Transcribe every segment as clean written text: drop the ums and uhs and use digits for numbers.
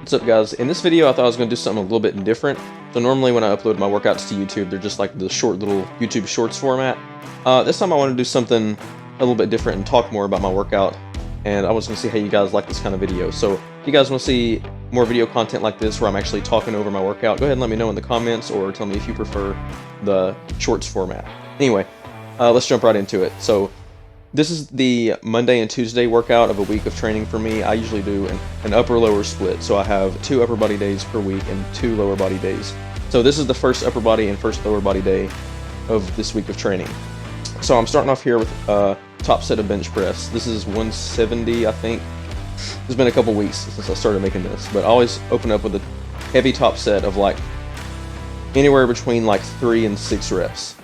What's up, guys? In this video I thought I was going to do something a little bit different. So normally when I upload my workouts to YouTube, they're just like the short little YouTube Shorts format. This time I want to do something a little bit different and talk more about my workout, and I was going to see how you guys like this kind of video. So if you guys want to see more video content like this where I'm actually talking over my workout, go ahead and let me know in the comments, or tell me if you prefer the Shorts format. Anyway, let's jump right into it. So this is the Monday and Tuesday workout of a week of training for me. I usually do an upper-lower split, so I have 2 upper body days per week and 2 lower body days. So this is the first upper body and first lower body day of this week of training. So I'm starting off here with a top set of bench press. This is 170, I think. It's been a couple weeks since I started making this, but I always open up with a heavy top set of like anywhere between like 3 and 6 reps.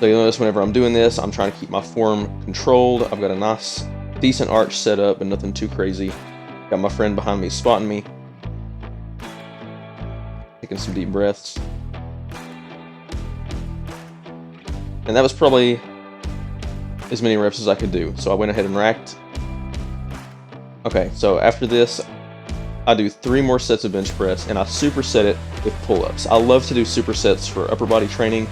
So you'll notice whenever I'm doing this, I'm trying to keep my form controlled. I've got a nice, decent arch set up, but nothing too crazy. Got my friend behind me spotting me. Taking some deep breaths. And that was probably as many reps as I could do. So I went ahead and racked. Okay, so after this, I do 3 more sets of bench press, and I superset it with pull-ups. I love to do supersets for upper body training.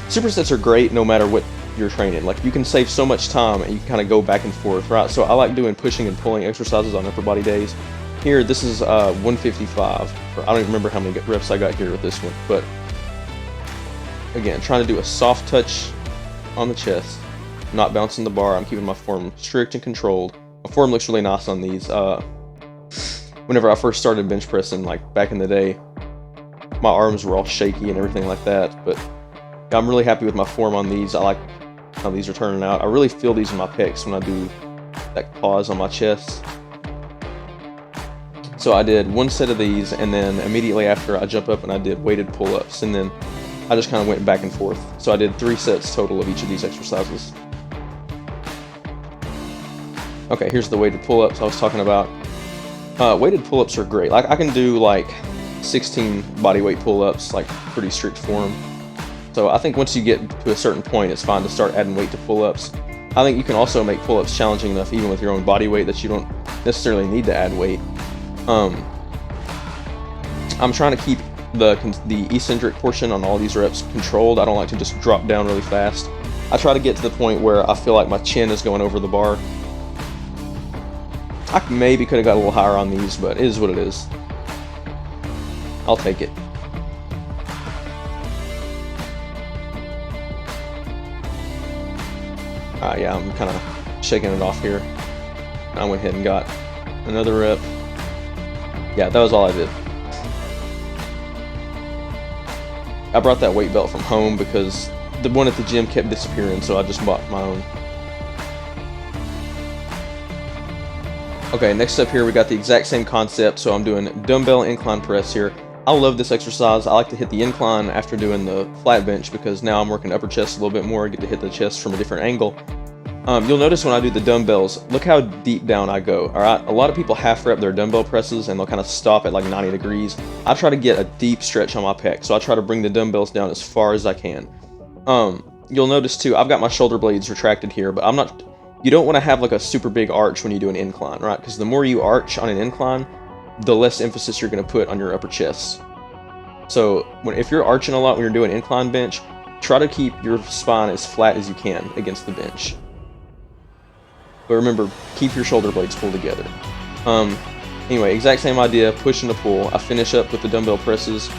Supersets are great no matter what you're training. Like, you can save so much time and you can kind of go back and forth, right? So I like doing pushing and pulling exercises on upper body days. Here, this is 155. I don't even remember how many reps I got here with this one, but again, trying to do a soft touch on the chest, not bouncing the bar. I'm keeping my form strict and controlled. My form looks really nice on these. Whenever I first started bench pressing, like back in the day, my arms were all shaky and everything like that, but I'm really happy with my form on these. I like how these are turning out. I really feel these in my pecs when I do that pause on my chest. So I did 1 set of these, and then immediately after I jump up and I did weighted pull-ups, and then I just kind of went back and forth. So I did 3 sets total of each of these exercises. Okay, here's the weighted pull-ups I was talking about. Weighted pull-ups are great. Like, I can do like 16 bodyweight pull-ups, like pretty strict form. So I think once you get to a certain point, it's fine to start adding weight to pull-ups. I think you can also make pull-ups challenging enough, even with your own body weight, that you don't necessarily need to add weight. I'm trying to keep the eccentric portion on all these reps controlled. I don't like to just drop down really fast. I try to get to the point where I feel like my chin is going over the bar. I maybe could have got a little higher on these, but it is what it is. I'll take it. Yeah, I'm kind of shaking it off here. I went ahead and got another rep. Yeah, that was all I did. I brought that weight belt from home because the one at the gym kept disappearing, so I just bought my own. Okay, next up here we got the exact same concept, so I'm doing dumbbell incline press here. I love this exercise. I like to hit the incline after doing the flat bench because now I'm working upper chest a little bit more. I get to hit the chest from a different angle. You'll notice when I do the dumbbells, look how deep down I go. Alright, a lot of people half rep their dumbbell presses and they'll kind of stop at like 90 degrees. I try to get a deep stretch on my pec, so I try to bring the dumbbells down as far as I can. You'll notice too, I've got my shoulder blades retracted here, but you don't want to have like a super big arch when you do an incline, right? Because the more you arch on an incline, the less emphasis you're going to put on your upper chest. So if you're arching a lot when you're doing incline bench, try to keep your spine as flat as you can against the bench. But remember, keep your shoulder blades pulled together. Anyway, exact same idea, push and a pull. I finish up with the dumbbell presses,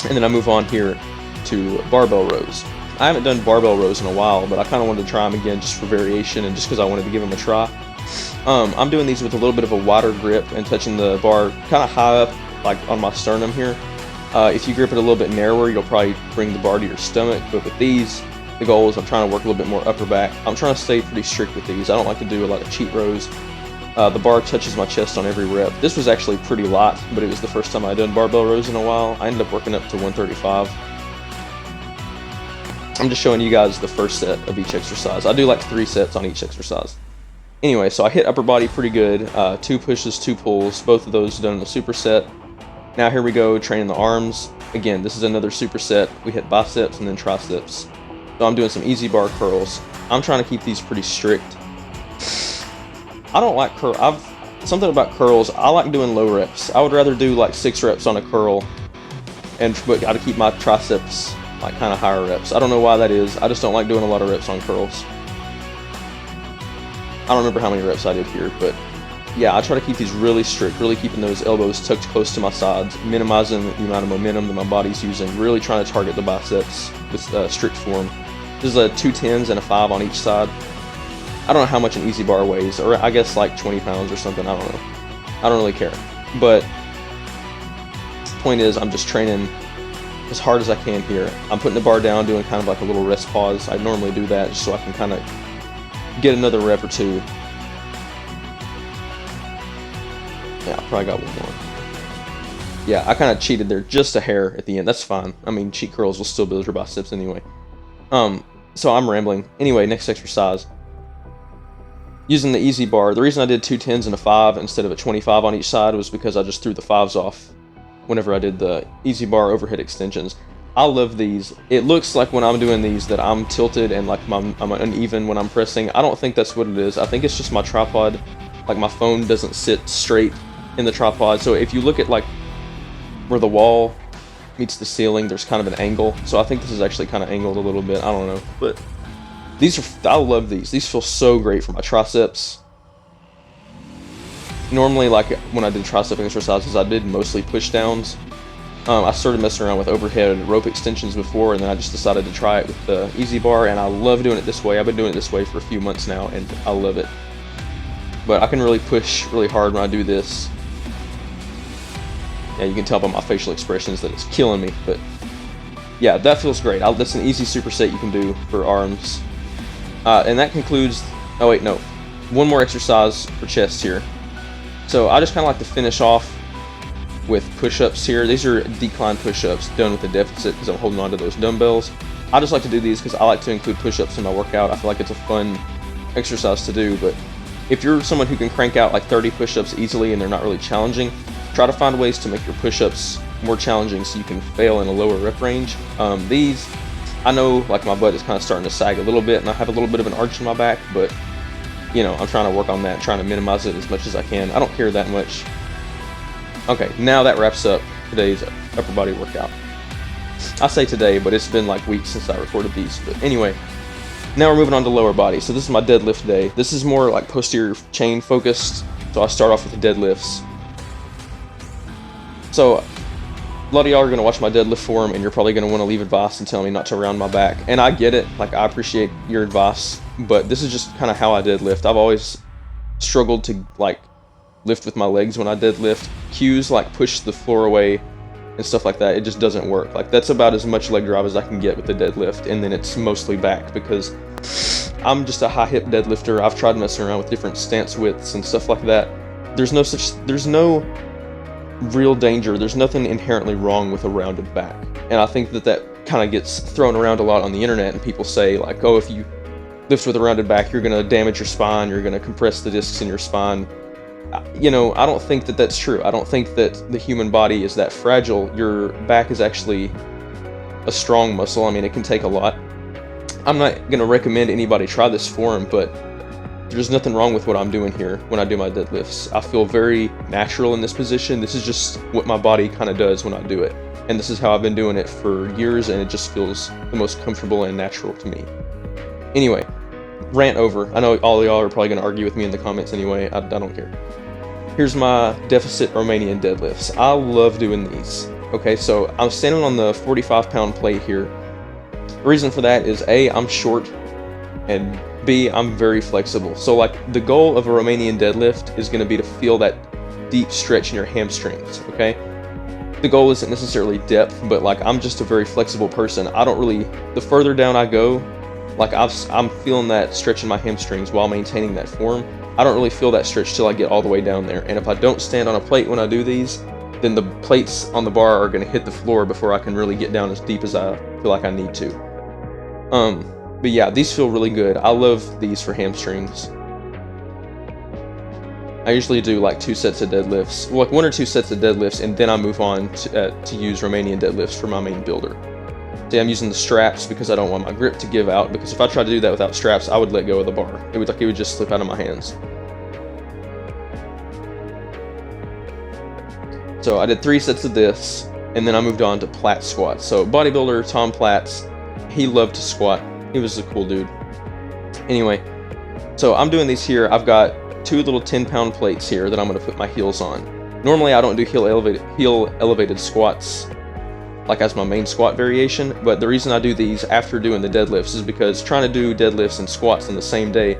and then I move on here to barbell rows. I haven't done barbell rows in a while, but I kind of wanted to try them again just for variation and just because I wanted to give them a try. I'm doing these with a little bit of a wider grip and touching the bar kind of high up, like on my sternum here. If you grip it a little bit narrower, you'll probably bring the bar to your stomach, but with these, the goal is I'm trying to work a little bit more upper back. I'm trying to stay pretty strict with these. I don't like to do a lot of cheat rows. The bar touches my chest on every rep. This was actually pretty light, but it was the first time I'd done barbell rows in a while. I ended up working up to 135. I'm just showing you guys the first set of each exercise. I do like 3 sets on each exercise. Anyway, so I hit upper body pretty good. 2 pushes, 2 pulls, both of those done in a superset. Now here we go, training the arms. Again, this is another superset. We hit biceps and then triceps. So I'm doing some easy bar curls. I'm trying to keep these pretty strict. I don't like curl. I've something about curls, I like doing low reps. I would rather do like 6 reps on a curl, but gotta keep my triceps like kind of higher reps. I don't know why that is. I just don't like doing a lot of reps on curls. I don't remember how many reps I did here, but yeah, I try to keep these really strict, really keeping those elbows tucked close to my sides, minimizing the amount of momentum that my body's using, really trying to target the biceps with strict form. This is a 2 10s and a 5 on each side. I don't know how much an easy bar weighs, or I guess like 20 pounds or something, I don't know. I don't really care. But the point is, I'm just training as hard as I can here. I'm putting the bar down, doing kind of like a little rest pause. I normally do that just so I can kind of get another rep or two. Yeah, I probably got one more. Yeah, I kind of cheated there just a hair at the end. That's fine. I mean, cheat curls will still build your biceps anyway. So I'm rambling. Anyway, next exercise. Using the easy bar. The reason I did 2 10s and a 5 instead of a 25 on each side was because I just threw the 5s off whenever I did the easy bar overhead extensions. I love these. It looks like when I'm doing these that I'm tilted and like I'm uneven when I'm pressing. I don't think that's what it is. I think it's just my tripod. Like my phone doesn't sit straight in the tripod. So if you look at like where the wall meets the ceiling, there's kind of an angle. So I think this is actually kind of angled a little bit. I don't know. But I love these. These feel so great for my triceps. Normally, like when I did tricep exercises, I did mostly push downs. I started messing around with overhead rope extensions before, and then I just decided to try it with the easy bar, and I love doing it this way. I've been doing it this way for a few months now, and I love it. But I can really push really hard when I do this. Yeah, you can tell by my facial expressions that it's killing me, but yeah, that feels great. That's an easy superset you can do for arms. And that concludes, oh wait, no, one more exercise for chest here. So I just kind of like to finish off with push-ups here. These are decline push-ups done with a deficit because I'm holding on to those dumbbells. I just like to do these because I like to include push-ups in my workout. I feel like it's a fun exercise to do, but if you're someone who can crank out like 30 push-ups easily and they're not really challenging, try to find ways to make your push-ups more challenging so you can fail in a lower rep range. These, I know like my butt is kind of starting to sag a little bit and I have a little bit of an arch in my back, but you know, I'm trying to work on that, trying to minimize it as much as I can. I don't care that much. Okay, now that wraps up today's upper body workout. I say today, but it's been like weeks since I recorded these. But anyway, now we're moving on to lower body. So this is my deadlift day. This is more like posterior chain focused. So I start off with the deadlifts. So a lot of y'all are going to watch my deadlift form and you're probably going to want to leave advice and tell me not to round my back. And I get it. Like, I appreciate your advice, but this is just kind of how I deadlift. I've always struggled to like lift with my legs when I deadlift. Cues like push the floor away and stuff like that, it just doesn't work. Like, that's about as much leg drive as I can get with the deadlift, and then it's mostly back because I'm just a high hip deadlifter. I've tried messing around with different stance widths and stuff like that. There's no real danger. There's nothing inherently wrong with a rounded back. And I think that kind of gets thrown around a lot on the internet, and people say like, oh, if you lift with a rounded back, you're going to damage your spine, you're going to compress the discs in your spine. You know, I don't think that that's true. I don't think that the human body is that fragile. Your back is actually a strong muscle. I mean, it can take a lot. I'm not going to recommend anybody try this form, but there's nothing wrong with what I'm doing here when I do my deadlifts. I feel very natural in this position. This is just what my body kind of does when I do it. And this is how I've been doing it for years, and it just feels the most comfortable and natural to me. Anyway, rant over. I know all of y'all are probably going to argue with me in the comments anyway. I don't care. Here's my deficit Romanian deadlifts. I love doing these. Okay, so I'm standing on the 45-pound plate here. The reason for that is A, I'm short, and B, I'm very flexible. So like, the goal of a Romanian deadlift is going to be to feel that deep stretch in your hamstrings, okay? The goal isn't necessarily depth, but like, I'm just a very flexible person. I don't really, the further down I go, like I'm feeling that stretch in my hamstrings while maintaining that form. I don't really feel that stretch till I get all the way down there. And if I don't stand on a plate when I do these, then the plates on the bar are going to hit the floor before I can really get down as deep as I feel like I need to. But yeah, these feel really good. I love these for hamstrings. I usually do like 2 sets of deadlifts, well, like 1 or 2 sets of deadlifts, and then I move on to use Romanian deadlifts for my main builder. See, I'm using the straps because I don't want my grip to give out, because if I tried to do that without straps, I would let go of the bar. It would just slip out of my hands. So I did 3 sets of this, and then I moved on to Platt squats. So bodybuilder Tom Platts, he loved to squat. He was a cool dude. Anyway, so I'm doing these here. I've got 2 little 10-pound plates here that I'm going to put my heels on. Normally I don't do heel elevated squats like as my main squat variation, but the reason I do these after doing the deadlifts is because trying to do deadlifts and squats in the same day,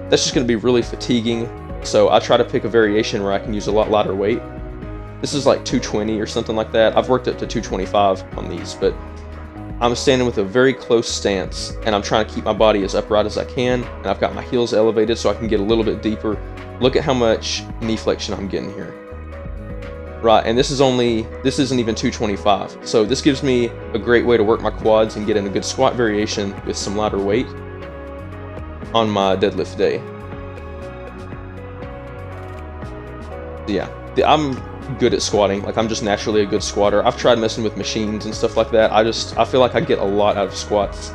that's just going to be really fatiguing. So I try to pick a variation where I can use a lot lighter weight. This is like 220 or something like that. I've worked up to 225 on these, but I'm standing with a very close stance, and I'm trying to keep my body as upright as I can, and I've got my heels elevated so I can get a little bit deeper. Look at how much knee flexion I'm getting here. Right, and this isn't even 225, so this gives me a great way to work my quads and get in a good squat variation with some lighter weight on my deadlift day. Yeah, I'm good at squatting. Like, I'm just naturally a good squatter. I've tried messing with machines and stuff like that. I feel like I get a lot out of squats,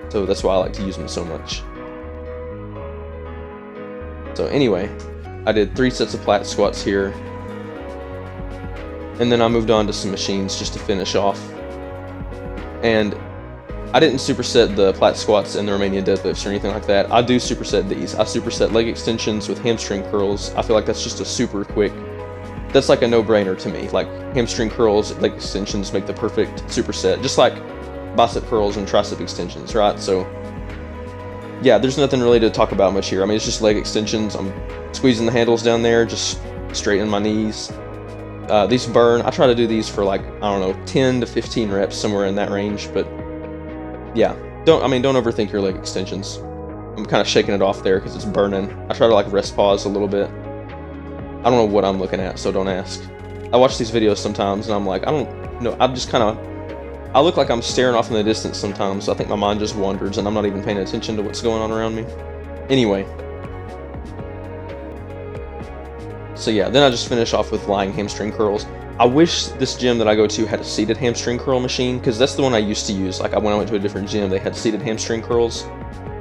so that's why I like to use them so much. So anyway, I did 3 sets of Platt squats here, and then I moved on to some machines just to finish off. And I didn't superset the Platt squats and the Romanian deadlifts or anything like that. I do superset these. I superset leg extensions with hamstring curls. I feel like that's just a super quick, that's like a no-brainer to me. Like, hamstring curls, leg extensions make the perfect superset, just like bicep curls and tricep extensions, right? So yeah, there's nothing really to talk about much here. I mean, it's just leg extensions. I'm squeezing the handles down there, just straightening my knees. These burn. I try to do these for like, I don't know, 10 to 15 reps, somewhere in that range. But yeah, don't overthink your leg extensions. I'm kind of shaking it off there because it's burning. I try to like rest pause a little bit. I don't know what I'm looking at, so don't ask. I watch these videos sometimes and I'm like, I don't know. I look like I'm staring off in the distance sometimes. So I think my mind just wanders and I'm not even paying attention to what's going on around me. Anyway. So yeah, then I just finish off with lying hamstring curls. I wish this gym that I go to had a seated hamstring curl machine, because that's the one I used to use. Like, when I went to a different gym, they had seated hamstring curls.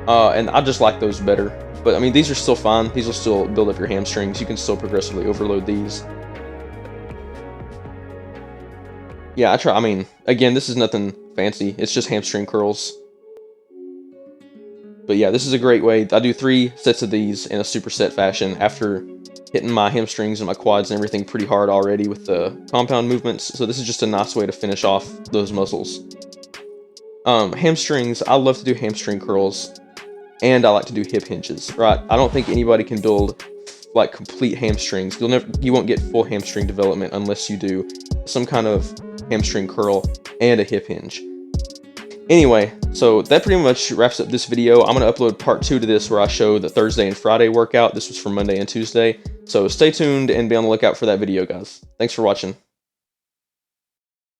And I just like those better. But I mean, these are still fine. These will still build up your hamstrings. You can still progressively overload these. Yeah, I mean, again, this is nothing fancy. It's just hamstring curls. But yeah, this is a great way. I do 3 sets of these in a superset fashion after hitting my hamstrings and my quads and everything pretty hard already with the compound movements. So this is just a nice way to finish off those muscles. Hamstrings, I love to do hamstring curls, and I like to do hip hinges, right? I don't think anybody can build like complete hamstrings. You won't get full hamstring development unless you do some kind of hamstring curl and a hip hinge. Anyway, so that pretty much wraps up this video. I'm going to upload part 2 to this where I show the Thursday and Friday workout. This was for Monday and Tuesday. So stay tuned and be on the lookout for that video, guys. Thanks for watching.